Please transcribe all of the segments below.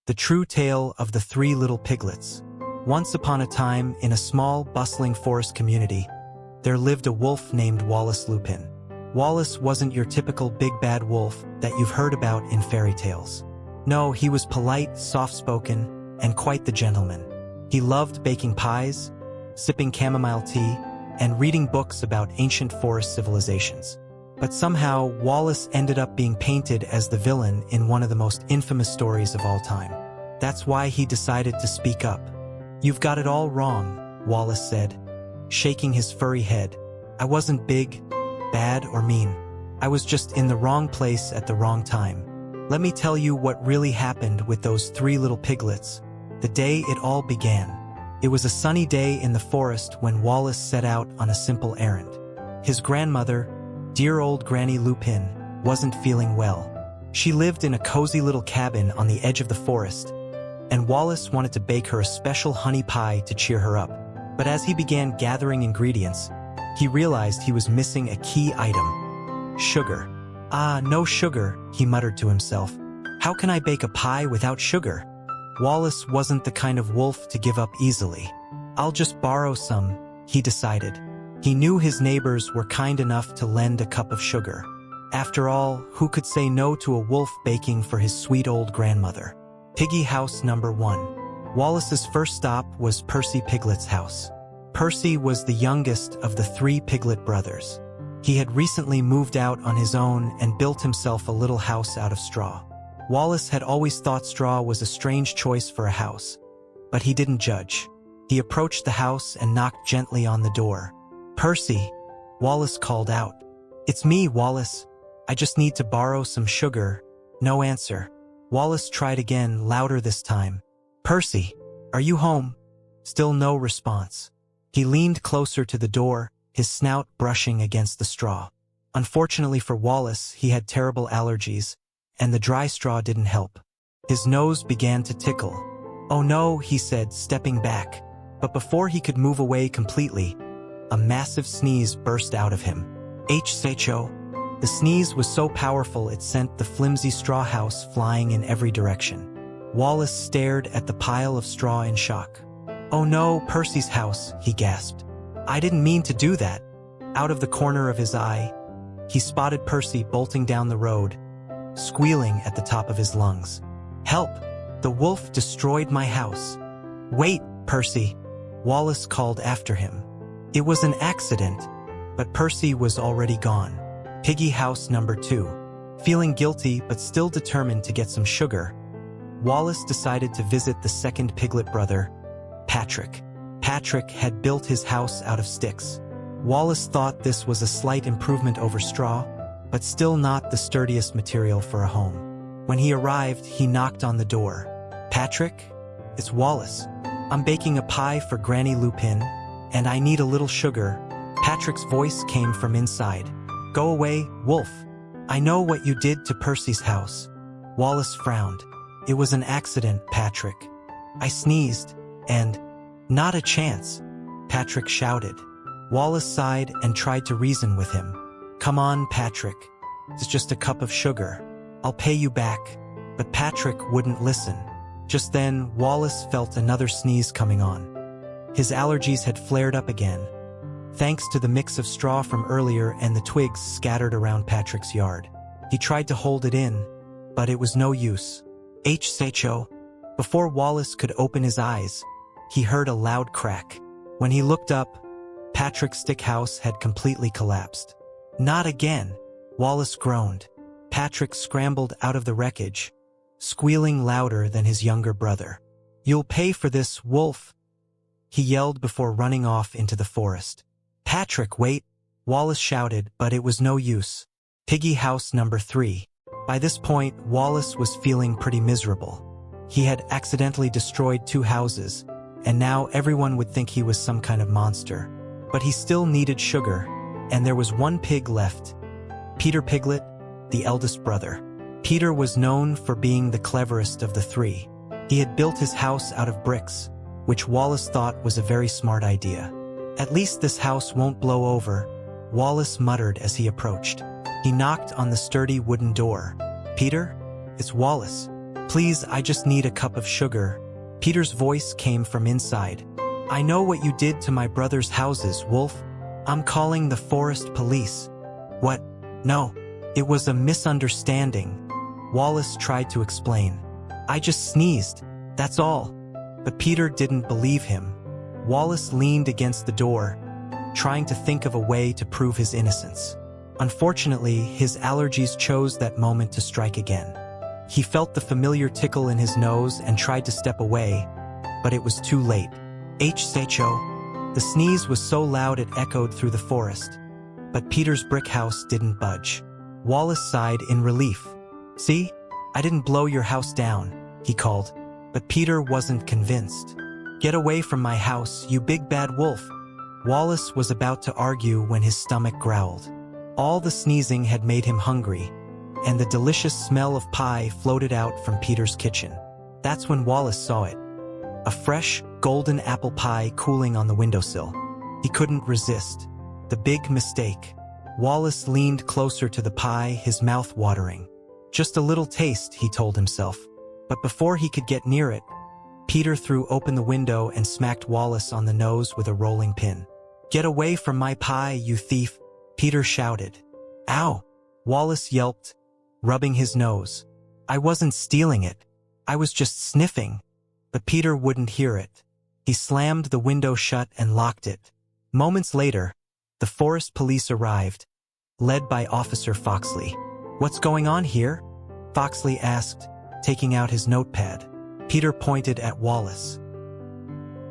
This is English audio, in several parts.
The true tale of the three little piglets. Once upon a time, in a small, bustling forest community, there lived a wolf named Wallace Lupin. Wallace wasn't your typical big bad wolf that you've heard about in fairy tales. No, he was polite, soft-spoken, and quite the gentleman. He loved baking pies, sipping chamomile tea, and reading books about ancient forest civilizations. But somehow, Wallace ended up being painted as the villain in one of the most infamous stories of all time. That's why he decided to speak up. "You've got it all wrong," Wallace said, shaking his furry head. "I wasn't big, bad, or mean. I was just in the wrong place at the wrong time. Let me tell you what really happened with those three little piglets, the day it all began." It was a sunny day in the forest when Wallace set out on a simple errand. His grandmother, dear old Granny Lupin, wasn't feeling well. She lived in a cozy little cabin on the edge of the forest, and Wallace wanted to bake her a special honey pie to cheer her up. But as he began gathering ingredients, he realized he was missing a key item: sugar. "Ah, no sugar," he muttered to himself. "How can I bake a pie without sugar?" Wallace wasn't the kind of wolf to give up easily. "I'll just borrow some," he decided. He knew his neighbors were kind enough to lend a cup of sugar. After all, who could say no to a wolf baking for his sweet old grandmother? Piggy house number 1. Wallace's first stop was Percy Piglet's house. Percy was the youngest of the 3 Piglet brothers. He had recently moved out on his own and built himself a little house out of straw. Wallace had always thought straw was a strange choice for a house, but he didn't judge. He approached the house and knocked gently on the door. "Percy," Wallace called out. "It's me, Wallace. I just need to borrow some sugar." No answer. Wallace tried again, louder this time. "Percy, are you home?" Still no response. He leaned closer to the door, his snout brushing against the straw. Unfortunately for Wallace, he had terrible allergies, and the dry straw didn't help. His nose began to tickle. "Oh no," he said, stepping back. But before he could move away completely, a massive sneeze burst out of him. H-H-O. The sneeze was so powerful it sent the flimsy straw house flying in every direction. Wallace stared at the pile of straw in shock. "Oh no, Percy's house," he gasped. "I didn't mean to do that." Out of the corner of his eye, he spotted Percy bolting down the road, squealing at the top of his lungs. "Help! The wolf destroyed my house." "Wait, Percy," Wallace called after him. It was an accident, but Percy was already gone. Piggy house number 2. Feeling guilty but still determined to get some sugar, Wallace decided to visit the second Piglet brother, Patrick. Patrick had built his house out of sticks. Wallace thought this was a slight improvement over straw, but still not the sturdiest material for a home. When he arrived, he knocked on the door. "Patrick, it's Wallace. I'm baking a pie for Granny Lupin, and I need a little sugar." Patrick's voice came from inside. "Go away, wolf. I know what you did to Percy's house." Wallace frowned. "It was an accident, Patrick. I sneezed, and—" "Not a chance," Patrick shouted. Wallace sighed and tried to reason with him. "Come on, Patrick. It's just a cup of sugar. I'll pay you back." But Patrick wouldn't listen. Just then, Wallace felt another sneeze coming on. His allergies had flared up again, thanks to the mix of straw from earlier and the twigs scattered around Patrick's yard. He tried to hold it in, but it was no use. H-H-O. Before Wallace could open his eyes, he heard a loud crack. When he looked up, Patrick's stick house had completely collapsed. "Not again," Wallace groaned. Patrick scrambled out of the wreckage, squealing louder than his younger brother. "You'll pay for this, wolf," he yelled before running off into the forest. "Patrick, wait," Wallace shouted, but it was no use. Piggy house number 3. By this point, Wallace was feeling pretty miserable. He had accidentally destroyed 2 houses, and now everyone would think he was some kind of monster. But he still needed sugar, and there was one pig left. Peter Piglet, the eldest brother. Peter was known for being the cleverest of the 3. He had built his house out of bricks, which Wallace thought was a very smart idea. "At least this house won't blow over," Wallace muttered as he approached. He knocked on the sturdy wooden door. "Peter, it's Wallace. Please, I just need a cup of sugar. Peter's voice came from inside. I know what you did to my brother's houses, Wolf. I'm calling the forest police. What? No, it was a misunderstanding. Wallace tried to explain. I just sneezed, that's all. But Peter didn't believe him. Wallace leaned against the door, trying to think of a way to prove his innocence. Unfortunately, his allergies chose that moment to strike again. He felt the familiar tickle in his nose and tried to step away, but it was too late. H-H-O. The sneeze was so loud it echoed through the forest. But Peter's brick house didn't budge. Wallace sighed in relief. See? I didn't blow your house down, he called. But Peter wasn't convinced. Get away from my house, you big bad wolf. Wallace was about to argue when his stomach growled. All the sneezing had made him hungry, and the delicious smell of pie floated out from Peter's kitchen. That's when Wallace saw it. A fresh, golden apple pie cooling on the windowsill. He couldn't resist. The big mistake. Wallace leaned closer to the pie, his mouth watering. Just a little taste, he told himself. But before he could get near it, Peter threw open the window and smacked Wallace on the nose with a rolling pin. Get away from my pie, you thief, Peter shouted. Ow! Wallace yelped, rubbing his nose. I wasn't stealing it. I was just sniffing. But Peter wouldn't hear it. He slammed the window shut and locked it. Moments later, the forest police arrived, led by Officer Foxley. What's going on here? Foxley asked, taking out his notepad. Peter pointed at Wallace.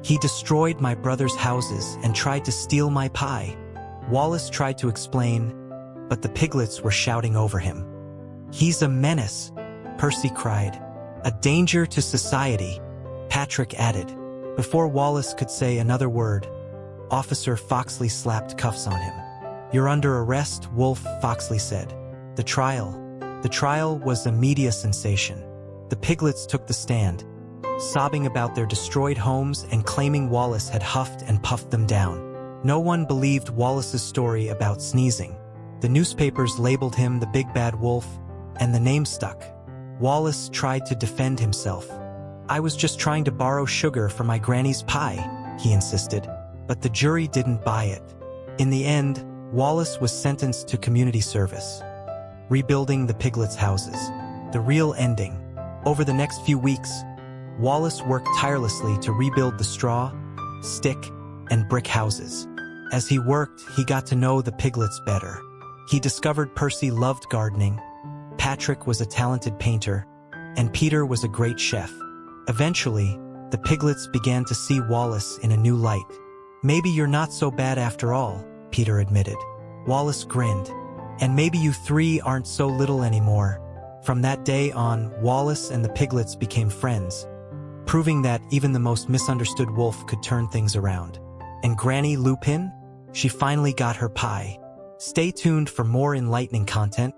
He destroyed my brother's houses and tried to steal my pie. Wallace tried to explain, but the piglets were shouting over him. He's a menace, Percy cried. A danger to society, Patrick added. Before Wallace could say another word, Officer Foxley slapped cuffs on him. You're under arrest, Wolf, Foxley said. The trial was a media sensation. The piglets took the stand, sobbing about their destroyed homes and claiming Wallace had huffed and puffed them down. No one believed Wallace's story about sneezing. The newspapers labeled him the Big Bad Wolf, and the name stuck. Wallace tried to defend himself. I was just trying to borrow sugar for my granny's pie, he insisted, but the jury didn't buy it. In the end, Wallace was sentenced to community service, rebuilding the piglets' houses. The real ending. Over the next few weeks, Wallace worked tirelessly to rebuild the straw, stick, and brick houses. As he worked, he got to know the piglets better. He discovered Percy loved gardening, Patrick was a talented painter, and Peter was a great chef. Eventually, the piglets began to see Wallace in a new light. Maybe you're not so bad after all, Peter admitted. Wallace grinned. And maybe you three aren't so little anymore. From that day on, Wallace and the piglets became friends, proving that even the most misunderstood wolf could turn things around. And Granny Lupin? She finally got her pie. Stay tuned for more enlightening content.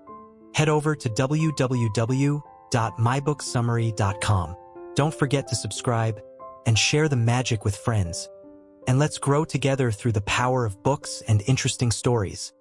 Head over to www.mybooksummary.com. Don't forget to subscribe and share the magic with friends. And let's grow together through the power of books and interesting stories.